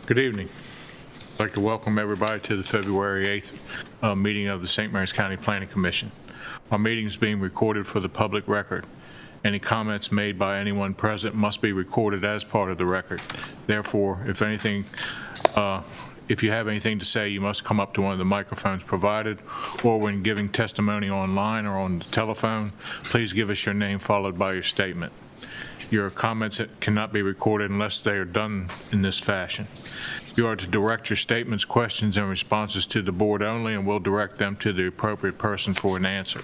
Good evening. I'd like to welcome everybody to the February 8th meeting of the St. Mary's County Planning Commission. Our meeting is being recorded for the public record. Any comments made by anyone present must be recorded as part of the record. Therefore, if you have anything to say, you must come up to one of the microphones provided, or when giving testimony online or on the telephone, please give us your name followed by your statement. Your comments cannot be recorded unless they are done in this fashion. You are to direct your statements, questions, and responses to the board only, and we'll direct them to the appropriate person for an answer.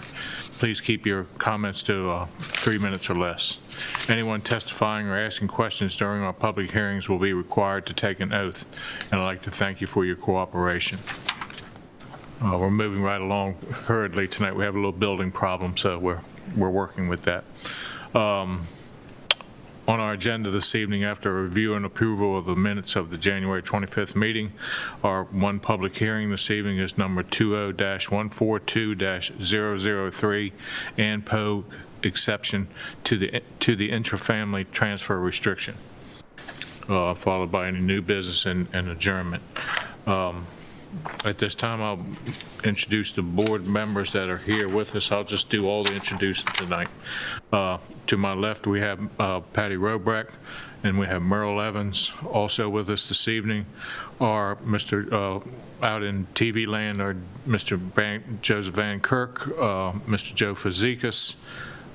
Please keep your comments to 3 minutes or less. Anyone testifying or asking questions during our public hearings will be required to take an oath, and I'd like to thank you for your cooperation. We're moving right along hurriedly tonight. We have a little building problem, so we're working with that. On our agenda this evening, after review and approval of the minutes of the January 25th meeting, our one public hearing this evening is number 20-142-003, and Pogue exception to the intrafamily transfer restriction, followed by any new business and adjournment. At this time, I'll introduce the board members that are here with us. I'll just do all the introducing tonight. To my left, we have Patty Robrecht, and we have Merle Evans also with us this evening. Our out in TV land are Mr. Joseph Van Kirk, Mr. Joe Fazekas,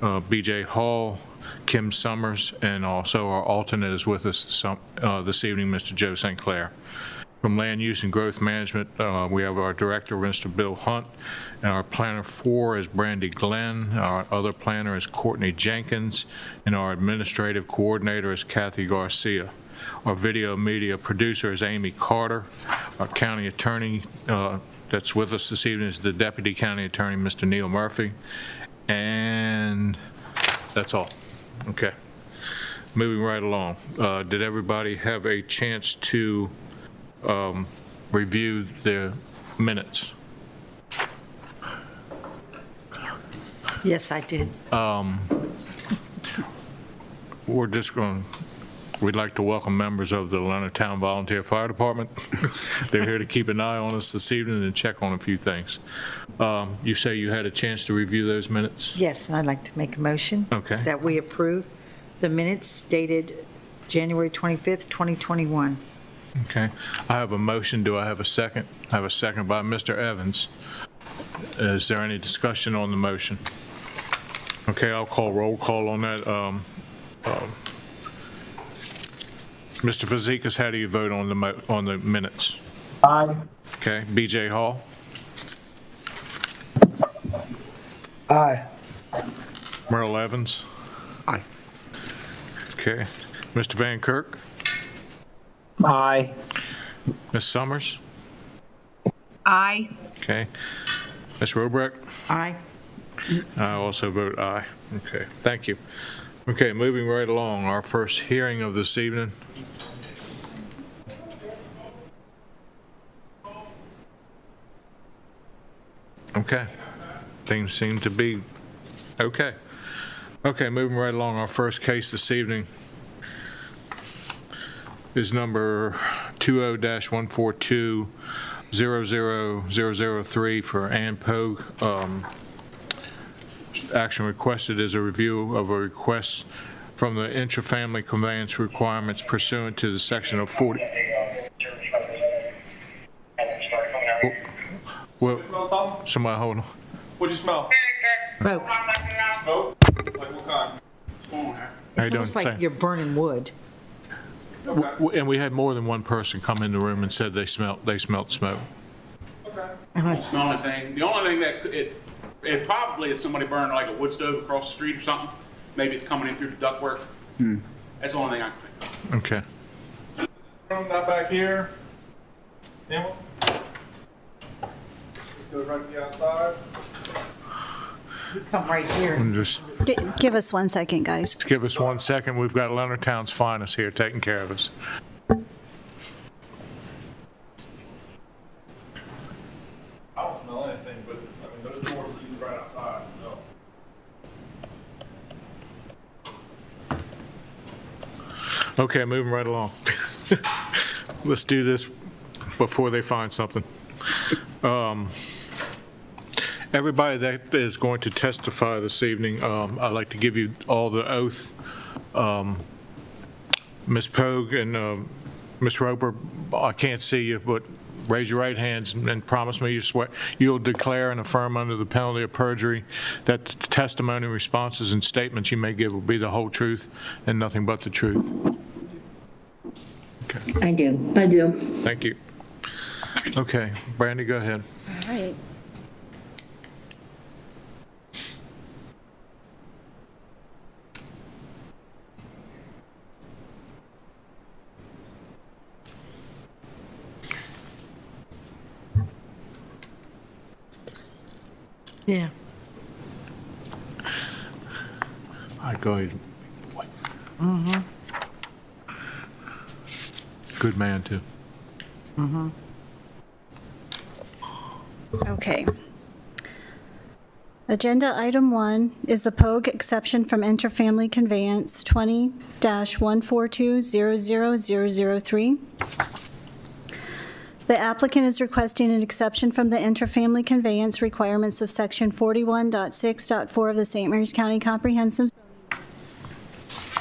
BJ Hall, Kim Summers, and also our alternate is with us this evening, Mr. Joe St. Clair. From Land Use and Growth Management, we have our Director, Mr. Bill Hunt, and our Planner 4 is Brandy Glenn, our other planner is Courtney Jenkins, and our Administrative Coordinator is Kathy Garcia. Our video media producer is Amy Carter. Our County Attorney that's with us this evening is the Deputy County Attorney, Mr. Neil Murphy, and that's all. Okay. Moving right along. Did everybody have a chance to review the minutes? Yes, I did. We'd like to welcome members of the Leonardtown Volunteer Fire Department. They're here to keep an eye on us this evening and check on a few things. You say you had a chance to review those minutes? Yes, and I'd like to make a motion that we approve the minutes dated January 25th, 2021. Okay. I have a motion. Do I have a second? I have a second by Mr. Evans. Is there any discussion on the motion? Okay, I'll call roll call on that. Mr. Fazekas, how do you vote on the minutes? Aye. Okay. BJ Hall? Aye. Merle Evans? Aye. Okay. Mr. Van Kirk? Aye. Ms. Summers? Aye. Okay. Ms. Robrecht? Aye. I also vote aye. Okay, thank you. Okay, moving right along, our first hearing of this evening. Okay, things seem to be okay. Okay, moving right along, our first case this evening is number 20-142-00003 for Ann Pogue. Action requested is a review of a request from the intrafamily conveyance requirements pursuant to the section of 40. Well, somebody hold on. What'd you smell? Smoke. Smoke? Like what kind? How you It's doing? almost like you're burning wood. And we had more than one person come in the room and said they smelt smoke. Okay. The only thing that it probably is somebody burning like a wood stove across the street or something. Maybe it's coming in through the ductwork. That's the only thing I can think of. Okay. Room not back here. Anyone? Let's go right to the outside. You come right here. And just Give us 1 second, guys. give us 1 second. We've got Leonardtown's finest here taking care of us. I don't smell anything, but I mean, those doors are usually right outside. So. Okay, moving right along. let's do this before they find something. Everybody that is going to testify this evening, I'd like to give you all the oath. Ms. Pogue and Ms. Roper, I can't see you, but raise your right hands and promise me you'll declare and affirm under the penalty of perjury that the testimony, responses, and statements you may give will be the whole truth and nothing but the truth. Okay. I do. Thank you. Okay, Brandy, go ahead. All right. Yeah. All right, go ahead. Mm-hmm. Good man, too. Okay. Agenda item 1 is the Pogue exception from interfamily conveyance 20-142-00003. The applicant is requesting an exception from the interfamily conveyance requirements of Section 41.6.4 of the St. Mary's County Comprehensive Zoning.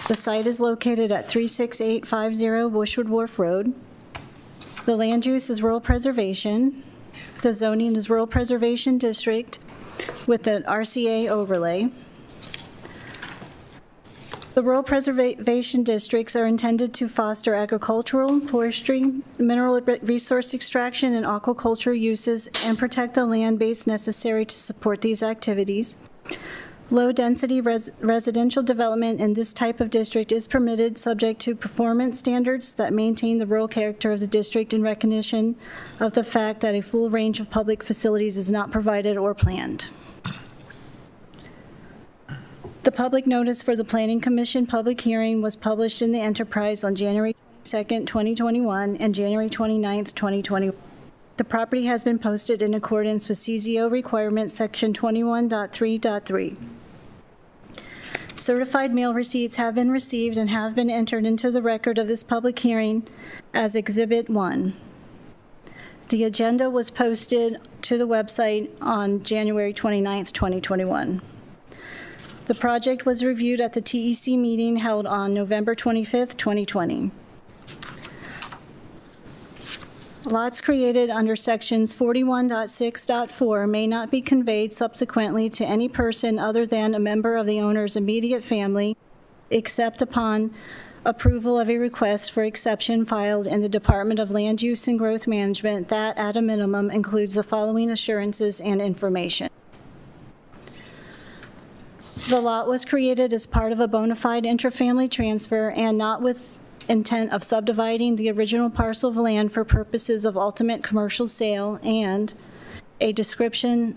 The site is located at 36850 Bushwood Wharf Road. The land use is rural preservation. The zoning is rural preservation district with an RCA overlay. The rural preservation districts are intended to foster agricultural, forestry, mineral resource extraction, and aquaculture uses and protect the land base necessary to support these activities. Low-density residential development in this type of district is permitted subject to performance standards that maintain the rural character of the district in recognition of the fact that a full range of public facilities is not provided or planned. The public notice for the Planning Commission public hearing was published in the Enterprise on January 22nd, 2021, and January 29th, 2020. The property has been posted in accordance with CZO requirements, Section 21.3.3. Certified mail receipts have been received and have been entered into the record of this public hearing as Exhibit 1. The agenda was posted to the website on January 29th, 2021. The project was reviewed at the TEC meeting held on November 25th, 2020. Lots created under Sections 41.6.4 may not be conveyed subsequently to any person other than a member of the owner's immediate family, except upon approval of a request for exception filed in the Department of Land Use and Growth Management that, at a minimum, includes the following assurances and information. The lot was created as part of a bona fide intrafamily transfer and not with intent of subdividing the original parcel of land for purposes of ultimate commercial sale, and a description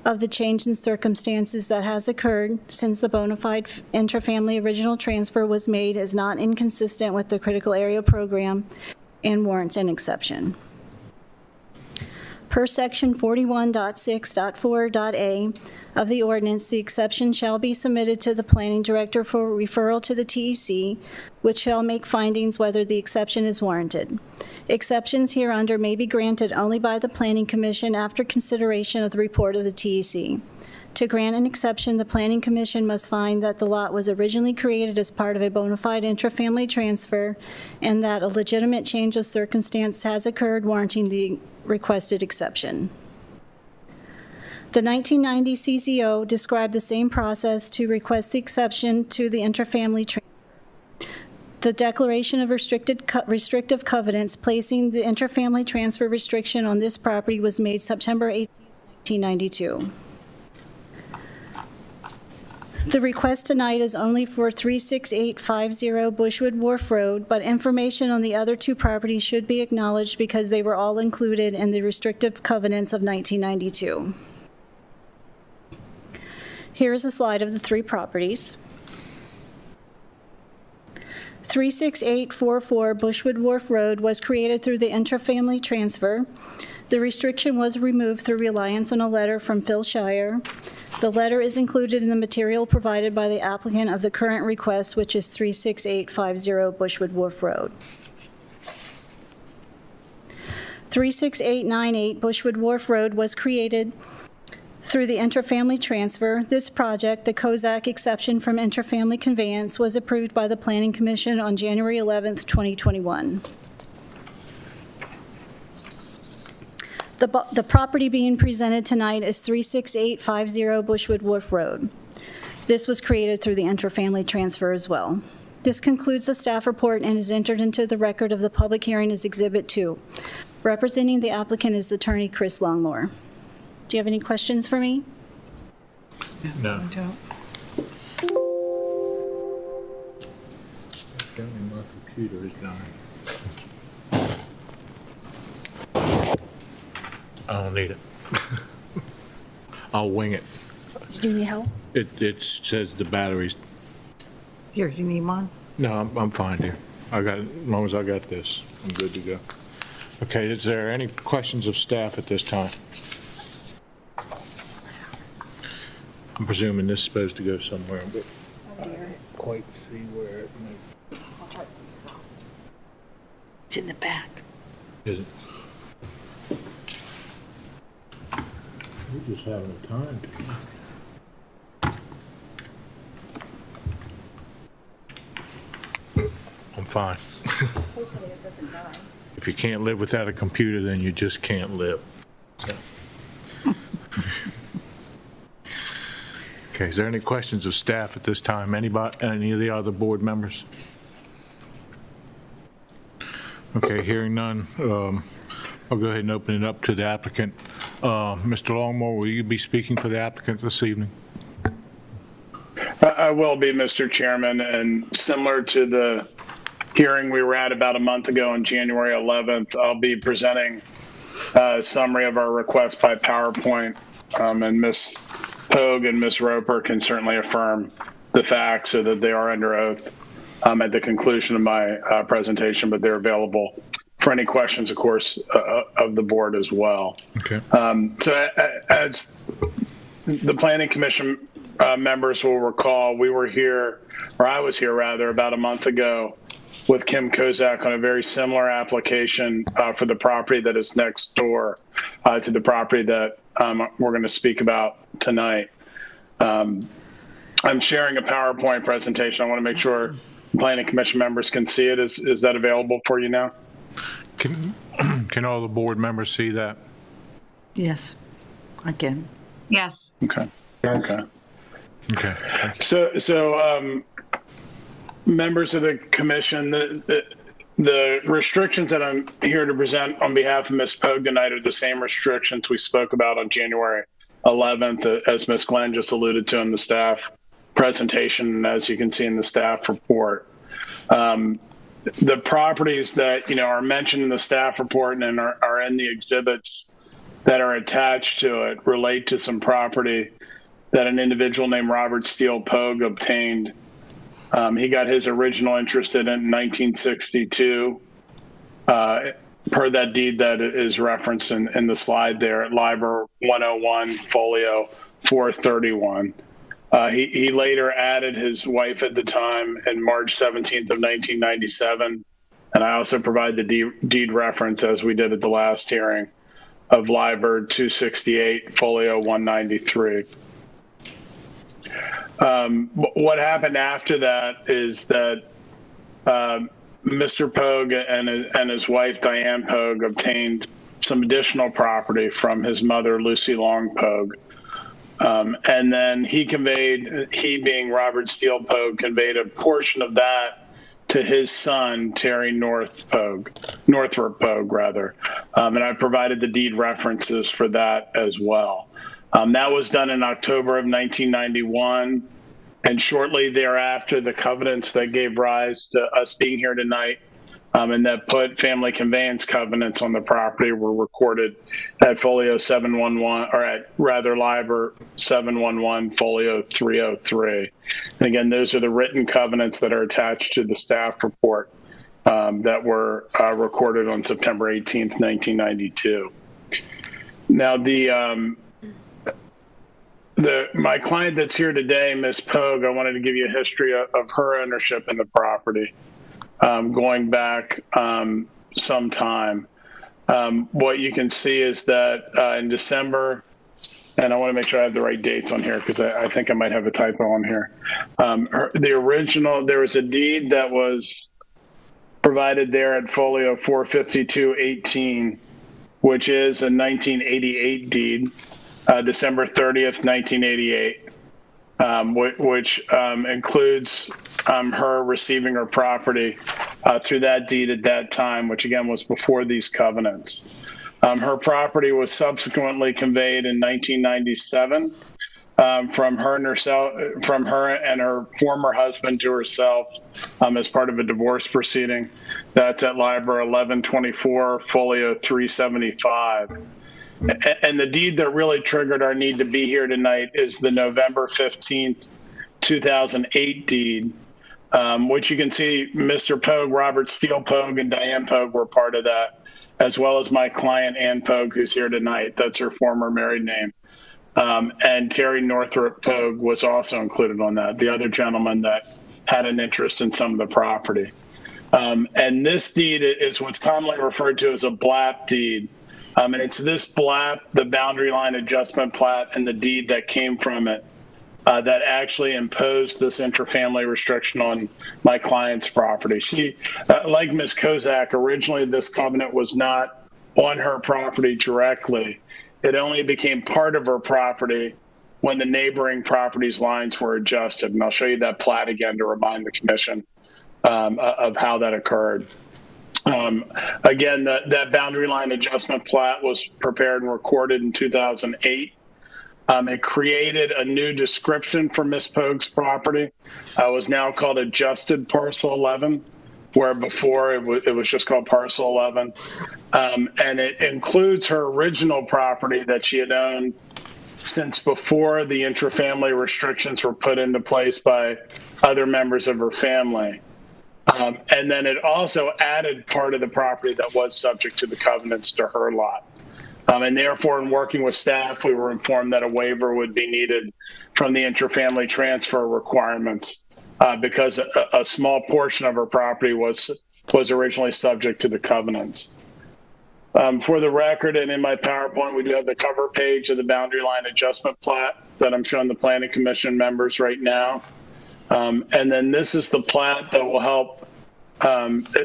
of the change in circumstances that has occurred since the bona fide intrafamily original transfer was made is not inconsistent with the critical area program and warrants an exception. Per Section 41.6.4.a of the ordinance, the exception shall be submitted to the planning director for referral to the TEC, which shall make findings whether the exception is warranted. Exceptions hereunder may be granted only by the Planning Commission after consideration of the report of the TEC. To grant an exception, the Planning Commission must find that the lot was originally created as part of a bona fide intrafamily transfer and that a legitimate change of circumstance has occurred warranting the requested exception. The 1990 CZO described the same process to request the exception to the intrafamily transfer. The declaration of restrictive covenants placing the intrafamily transfer restriction on this property was made September 18, 1992. The request tonight is only for 36850 Bushwood Wharf Road, but information on the other two properties should be acknowledged because they were all included in the restrictive covenants of 1992. Here is a slide of the three properties. 36844 Bushwood Wharf Road was created through the intrafamily transfer. The restriction was removed through reliance on a letter from Phil Shire. The letter is included in the material provided by the applicant of the current request, which is 36850 Bushwood Wharf Road. 36898 Bushwood Wharf Road was created through the intrafamily transfer. This project, the Kozak exception from intrafamily conveyance, was approved by the Planning Commission on January 11th, 2021. The property being presented tonight is 36850 Bushwood Wharf Road. This was created through the intrafamily transfer as well. This concludes the staff report and is entered into the record of the public hearing as Exhibit 2. Representing the applicant is Attorney Chris Longmore. Do you have any questions for me? No. My computer is dying. I don't need it. I'll wing it. Do you need help? It says the batteries. Here, you need mine? No, I'm fine, dear. I got it, as long as I got this, I'm good to go. Okay, is there any questions of staff at this time? I'm presuming this is supposed to go somewhere, but I don't quite see where it may. It's in the back. Is it? We're just having a time. I'm fine. Hopefully it doesn't die. If you can't live without a computer, then you just can't live. So. Okay, is there any questions of staff at this time? Anybody, any of the other board members? Okay, hearing none, I'll go ahead and open it up to the applicant. Mr. Longmore, will you be speaking for the applicant this evening? I will be, Mr. Chairman, and similar to the hearing we were at about a month ago on January 11th, I'll be presenting a summary of our request by PowerPoint, and Ms. Pogue and Ms. Roper can certainly affirm the facts so that they are under oath at the conclusion of my presentation, but they're available for any questions, of course, of the board as well. Okay. So as the Planning Commission members will recall, we were here, or I was here rather, about a month ago with Kim Kozak on a very similar application for the property that is next door to the property that we're going to speak about tonight. I'm sharing a PowerPoint presentation. I want to make sure Planning Commission members can see it. Is that available for you now? Can all the board members see that? Yes, I can. Yes. Okay. Okay. Okay. So members of the commission, the restrictions that I'm here to present on behalf of Ms. Pogue tonight are the same restrictions we spoke about on January 11th, as Ms. Glenn just alluded to in the staff presentation, and as you can see in the staff report. The properties that are mentioned in the staff report and are in the exhibits that are attached to it relate to some property that an individual named Robert Steele Pogue obtained. He got his original interest in it in 1962, per that deed that is referenced in the slide there at LIBOR 101 folio 431. He later added his wife at the time in March 17th of 1997. And I also provide the deed reference, as we did at the last hearing, of LIBOR 268 folio 193. What happened after that is that Mr. Pogue and his wife, Diane Pogue, obtained some additional property from his mother, Lucy Long Pogue. And then he being Robert Steele Pogue, conveyed a portion of that to his son, Terry Northrop Pogue, rather. And I provided the deed references for that as well. That was done in October of 1991. And shortly thereafter, the covenants that gave rise to us being here tonight and that put family conveyance covenants on the property were recorded at folio 711, or at rather LIBOR 711 folio 303. And again, those are the written covenants that are attached to the staff report that were recorded on September 18th, 1992. Now, my client that's here today, Ms. Pogue, I wanted to give you a history of her ownership in the property. Going back some time. What you can see is that in December, and I want to make sure I have the right dates on here because I think I might have a typo on here. There was a deed that was provided there at folio 45218, which is a 1988 deed, December 30th, 1988, which includes her receiving her property through that deed at that time, which again was before these covenants. Her property was subsequently conveyed in 1997 from her and her former husband to herself as part of a divorce proceeding. That's at Library 1124, folio 375. And the deed that really triggered our need to be here tonight is the November 15th, 2008 deed, which you can see Mr. Pogue, Robert Steele Pogue, and Diane Pogue were part of that, as well as my client, Ann Pogue, who's here tonight. That's her former married name. And Terry Northrop Pogue was also included on that, the other gentleman that had an interest in some of the property. And this deed is what's commonly referred to as a BLAP deed. And it's this BLAP, the boundary line adjustment plat, and the deed that came from it that actually imposed this intrafamily restriction on my client's property. She, like Ms. Kozak, originally this covenant was not on her property directly. It only became part of her property when the neighboring property's lines were adjusted. And I'll show you that plat again to remind the commission of how that occurred. Again, that boundary line adjustment plat was prepared and recorded in 2008. It created a new description for Ms. Pogue's property. It was now called Adjusted Parcel 11, where before it was just called Parcel 11. And it includes her original property that she had owned since before the intrafamily restrictions were put into place by other members of her family. And then it also added part of the property that was subject to the covenants to her lot. And therefore, in working with staff, we were informed that a waiver would be needed from the intrafamily transfer requirements because a small portion of her property was originally subject to the covenants. For the record, and in my PowerPoint, we do have the cover page of the boundary line adjustment plat that I'm showing the Planning Commission members right now. And then this is the plat that will help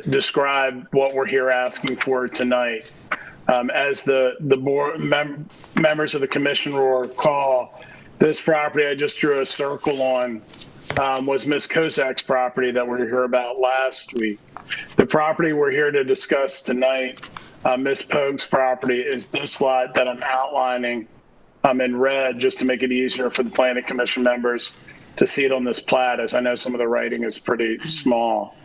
describe what we're here asking for tonight. As the board members of the commission will recall, this property I just drew a circle on was Ms. Kozak's property that we were here about last week. The property we're here to discuss tonight, Ms. Pogue's property, is this lot that I'm outlining in red just to make it easier for the Planning Commission members to see it on this plat, as I know some of the writing is pretty small.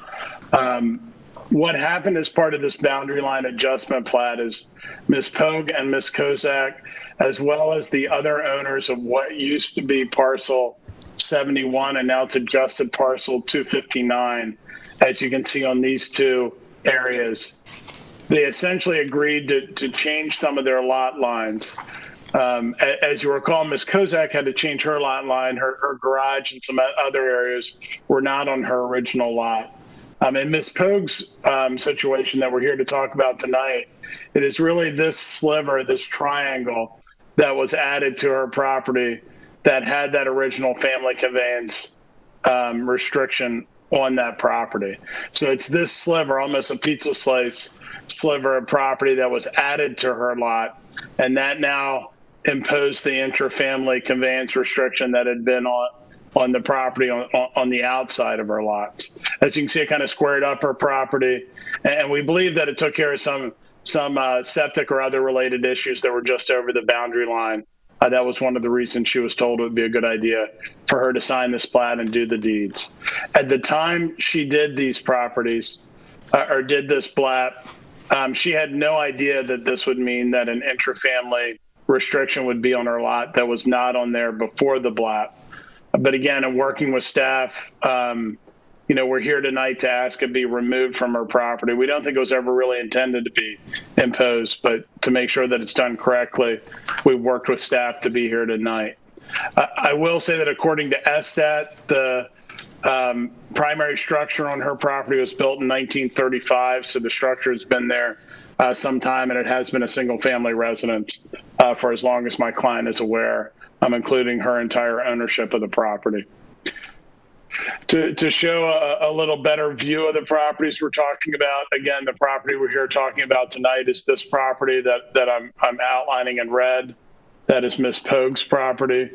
What happened as part of this boundary line adjustment plat is Ms. Pogue and Ms. Kozak, as well as the other owners of what used to be parcel 71 and now it's adjusted parcel 259, as you can see on these two areas, they essentially agreed to change some of their lot lines. As you recall, Ms. Kozak had to change her lot line. Her garage and some other areas were not on her original lot. In Ms. Pogue's situation that we're here to talk about tonight, it is really this sliver, this triangle that was added to her property that had that original family conveyance restriction on that property. So it's this sliver, almost a pizza slice sliver of property that was added to her lot, and that now imposed the intrafamily conveyance restriction that had been on the property on the outside of her lots. As you can see, it kind of squared up her property, and we believe that it took care of some septic or other related issues that were just over the boundary line. That was one of the reasons she was told it would be a good idea for her to sign this plat and do the deeds. At the time she did these properties, or did this plat, she had no idea that this would mean that an intrafamily restriction would be on her lot that was not on there before the plat. But again, in working with staff, we're here tonight to ask it be removed from her property. We don't think it was ever really intended to be imposed, but to make sure that it's done correctly, we worked with staff to be here tonight. I will say that according to ESTAT, the primary structure on her property was built in 1935, so the structure has been there some time, and it has been a single-family residence for as long as my client is aware, including her entire ownership of the property. To show a little better view of the properties we're talking about, again, the property we're here talking about tonight is this property that I'm outlining in red. That is Ms. Pogue's property.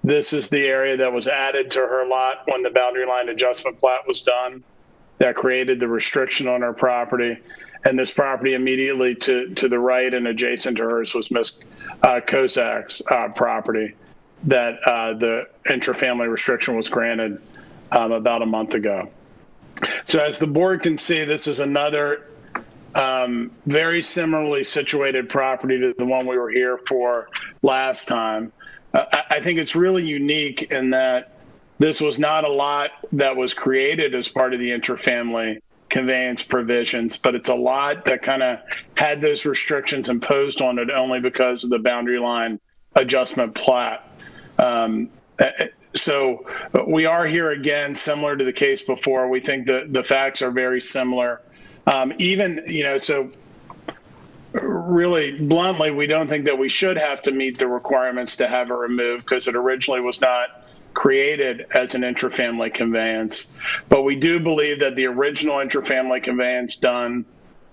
This is the area that was added to her lot when the boundary line adjustment plat was done that created the restriction on her property. And this property immediately to the right and adjacent to hers was Ms. Kozak's property that the intrafamily restriction was granted about a month ago. So as the board can see, this is another very similarly situated property to the one we were here for last time. I think it's really unique in that this was not a lot that was created as part of the intrafamily conveyance provisions, but it's a lot that kind of had those restrictions imposed on it only because of the boundary line adjustment plat. So we are here again, similar to the case before. We think that the facts are very similar. So really bluntly, we don't think that we should have to meet the requirements to have it removed because it originally was not created as an intrafamily conveyance. But we do believe that the original intrafamily conveyance done,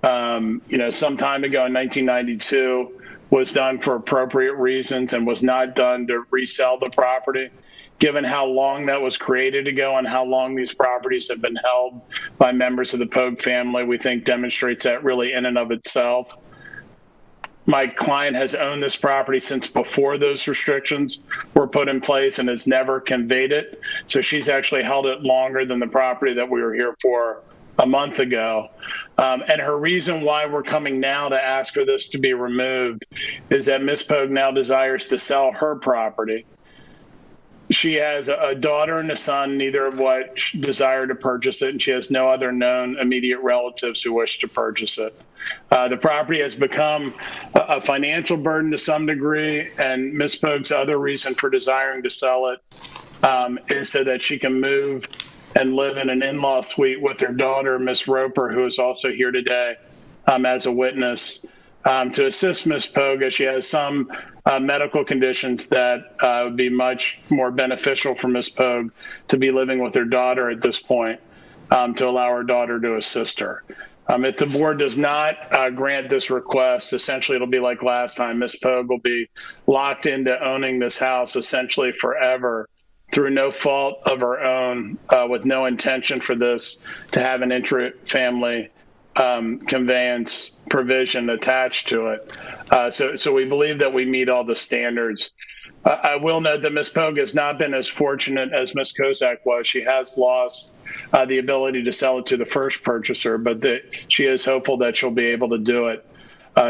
some time ago in 1992 was done for appropriate reasons and was not done to resell the property. Given how long that was created ago and how long these properties have been held by members of the Pogue family, we think demonstrates that really in and of itself. My client has owned this property since before those restrictions were put in place and has never conveyed it. So she's actually held it longer than the property that we were here for a month ago. And her reason why we're coming now to ask for this to be removed is that Ms. Pogue now desires to sell her property. She has a daughter and a son, neither of which desire to purchase it, and she has no other known immediate relatives who wish to purchase it. The property has become a financial burden to some degree, and Ms. Pogue's other reason for desiring to sell it is so that she can move and live in an in-law suite with her daughter, Ms. Roper, who is also here today as a witness, to assist Ms. Pogue as she has some medical conditions that would be much more beneficial for Ms. Pogue to be living with her daughter at this point, to allow her daughter to assist her. If the board does not grant this request, essentially it'll be like last time. Ms. Pogue will be locked into owning this house essentially forever through no fault of her own, with no intention for this to have an intra-family conveyance provision attached to it. So we believe that we meet all the standards. I will note that Ms. Pogue has not been as fortunate as Ms. Kozak was. She has lost the ability to sell it to the first purchaser, but she is hopeful that she'll be able to do it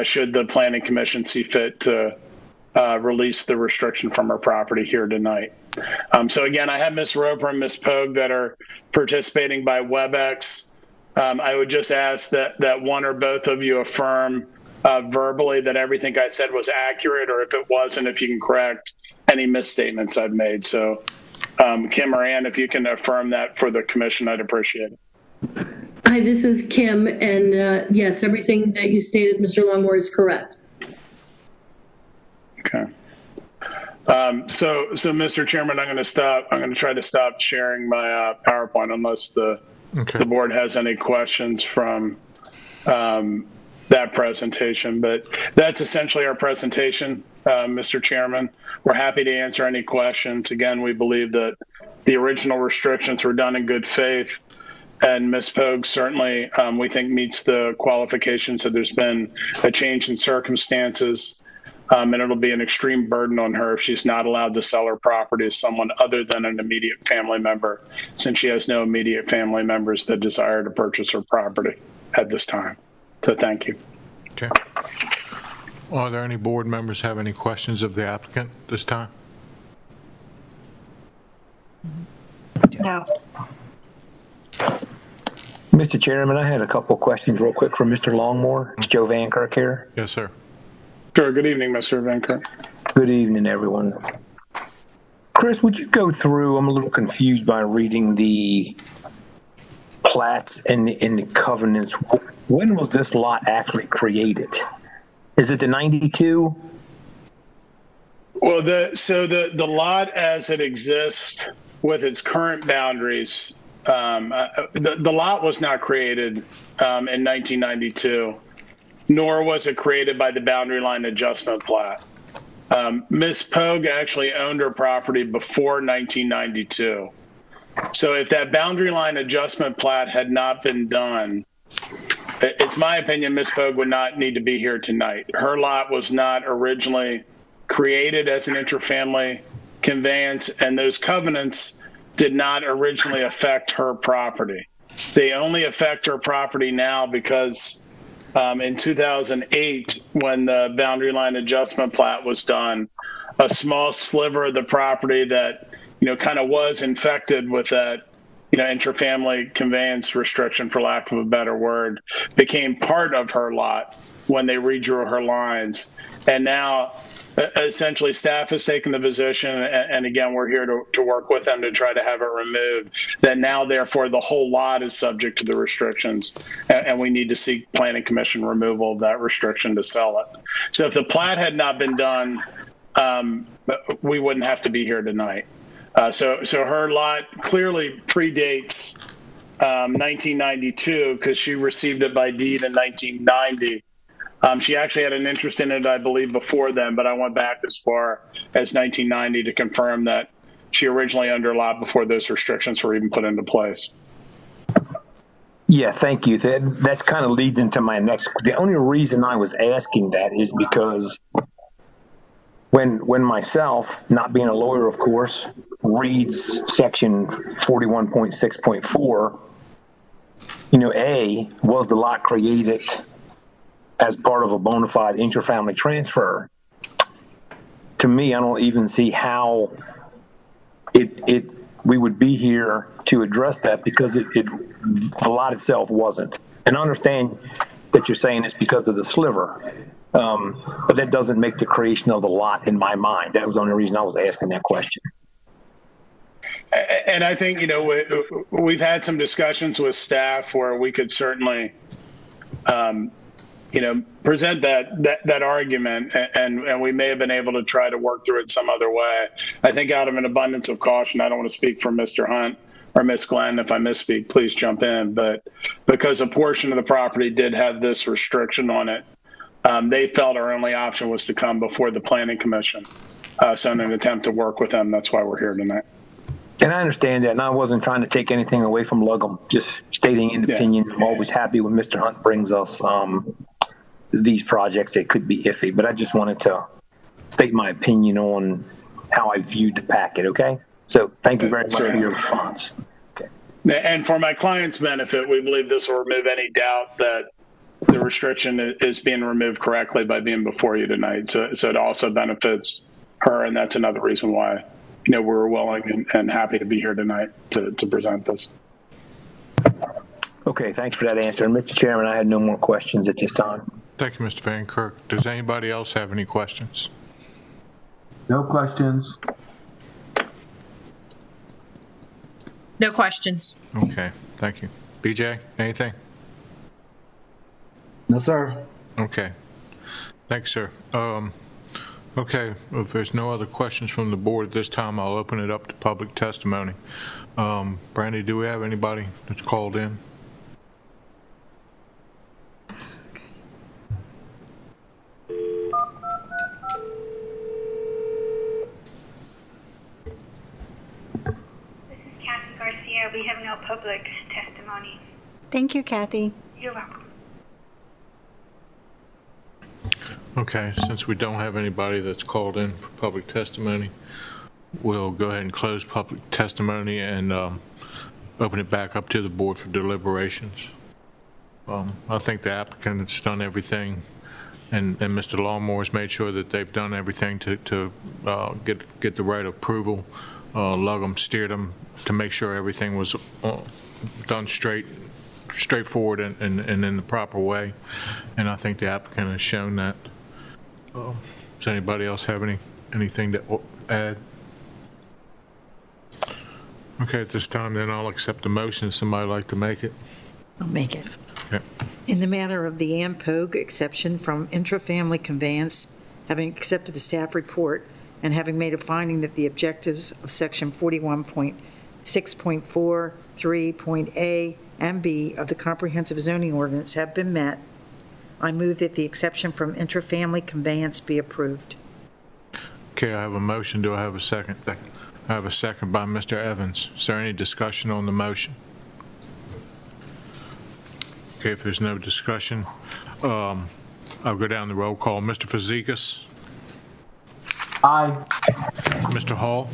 should the Planning Commission see fit to release the restriction from her property here tonight. So again, I have Ms. Roper and Ms. Pogue that are participating by WebEx. I would just ask that one or both of you affirm verbally that everything I said was accurate, or if it wasn't, if you can correct any misstatements I've made. So Kim or Ann, if you can affirm that for the commission, I'd appreciate it. Hi, this is Kim, and yes, everything that you stated, Mr. Longmore, is correct. Okay. So Mr. Chairman, I'm going to try to stop sharing my PowerPoint unless the board has any questions from that presentation. But that's essentially our presentation, Mr. Chairman. We're happy to answer any questions. Again, we believe that the original restrictions were done in good faith, and Ms. Pogue certainly, we think, meets the qualifications that there's been a change in circumstances. And it'll be an extreme burden on her if she's not allowed to sell her property to someone other than an immediate family member, since she has no immediate family members that desire to purchase her property at this time. So thank you. Okay. Are there any board members have any questions of the applicant this time? No. Mr. Chairman, I had a couple of questions real quick from Mr. Longmore. It's Joe Van Kirk here. Yes, sir. Sure. Good evening, Mr. Van Kirk. Good evening, everyone. Chris, would you go through, I'm a little confused by reading the plats and the covenants. when was this lot actually created? Is it the 92? Well, the lot as it exists with its current boundaries, the lot was not created in 1992, nor was it created by the boundary line adjustment plat. Ms. Pogue actually owned her property before 1992. So if that boundary line adjustment plat had not been done, it's my opinion Ms. Pogue would not need to be here tonight. Her lot was not originally created as an interfamily conveyance, and those covenants did not originally affect her property. They only affect her property now because in 2008, when the boundary line adjustment plat was done, a small sliver of the property that, kind of was infected with that, interfamily conveyance restriction, for lack of a better word, became part of her lot when they redrew her lines. And now, essentially, staff has taken the position, and again, we're here to work with them to try to have it removed, that now, therefore, the whole lot is subject to the restrictions, and we need to seek Planning Commission removal of that restriction to sell it. So if the plat had not been done, we wouldn't have to be here tonight. So her lot clearly predates 1992 because she received it by deed in 1990. She actually had an interest in it, I believe, before then, but I went back as far as 1990 to confirm that she originally owned her lot before those restrictions were even put into place. Yeah, thank you. That's kind of leads into my next. The only reason I was asking that is because when myself, not being a lawyer, of course, reads section 41.6.4, A, was the lot created as part of a bona fide interfamily transfer? To me, I don't even see how we would be here to address that because the lot itself wasn't. And I understand that you're saying it's because of the sliver, but that doesn't make the creation of the lot in my mind. That was the only reason I was asking that question. And I think, we've had some discussions with staff where we could certainly, present that argument, and we may have been able to try to work through it some other way. I think out of an abundance of caution, I don't want to speak for Mr. Hunt or Ms. Glenn. If I misspeak, please jump in. But because a portion of the property did have this restriction on it, they felt our only option was to come before the Planning Commission. So in an attempt to work with them, that's why we're here tonight. And I understand that, and I wasn't trying to take anything away from Lugum, just stating an opinion. I'm always happy when Mr. Hunt brings us these projects that could be iffy, but I just wanted to state my opinion on how I viewed the packet, okay? So thank you very much for your response. Okay. And for my client's benefit, we believe this will remove any doubt that the restriction is being removed correctly by being before you tonight. So it also benefits her, and that's another reason why we're willing and happy to be here tonight to present this. Okay, thanks for that answer. And Mr. Chairman, I had no more questions at this time. Thank you, Mr. Van Kirk. Does anybody else have any questions? No questions. No questions. Okay, thank you. BJ, anything? No, sir. Okay. Thanks, sir. Okay, if there's no other questions from the board at this time, I'll open it up to public testimony. Brandy, do we have anybody that's called in? Kathy Garcia. We have no public testimony. Thank you, Kathy. You're welcome. Okay, since we don't have anybody that's called in for public testimony, we'll go ahead and close public testimony and open it back up to the board for deliberations. I think the applicant's done everything, and Mr. Longmore's made sure that they've done everything to get the right approval. Lugum steered them to make sure everything was done straightforward and in the proper way, and I think the applicant has shown that. Does anybody else have anything to add? Okay, at this time, then I'll accept the motion. Does somebody like to make it? I'll make it. Okay. In the matter of the Ann Pogue exception from intra-family conveyance, having accepted the staff report and having made a finding that the objectives of section 41.6.4, 3.A and B of the comprehensive zoning ordinance have been met, I move that the exception from intra-family conveyance be approved. Okay, I have a motion. Do I have a second? I have a second by Mr. Evans. Is there any discussion on the motion? Okay, if there's no discussion, I'll go down the roll call. Mr. Fazekas? Aye. Mr. Hall?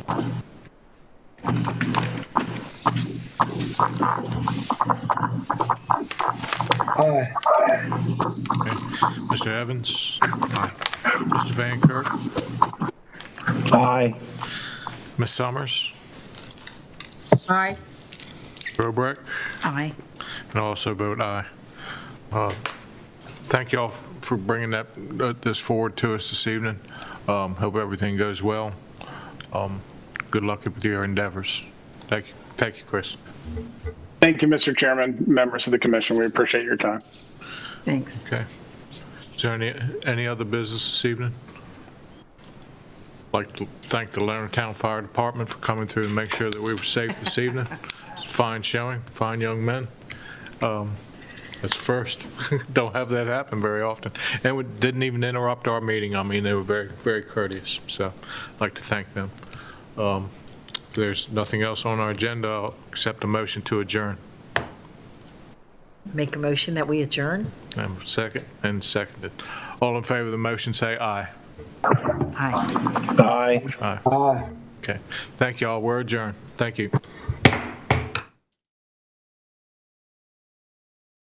Aye. Okay. Mr. Evans? Aye. Mr. Van Kirk? Aye. Ms. Summers? Aye. Robrek? Aye. And I also vote aye. Thank you all for bringing this forward to us this evening. Hope everything goes well. Good luck with your endeavors. Thank you. Thank you, Chris. Thank you, Mr. Chairman, members of the commission. We appreciate your time. Thanks. Okay. Is there any other business this evening? I'd like to thank the Leonardtown Fire Department for coming through and make sure that we were safe this evening. It's a fine showing, fine young men. That's first. Don't have that happen very often. And we didn't even interrupt our meeting. I mean, they were very, very courteous. So I'd like to thank them. If there's nothing else on our agenda, I'll accept a motion to adjourn. Make a motion that we adjourn? And seconded. All in favor of the motion, say aye. Aye. Aye. Aye. Aye. Okay. Thank you all. We're adjourned. Thank you.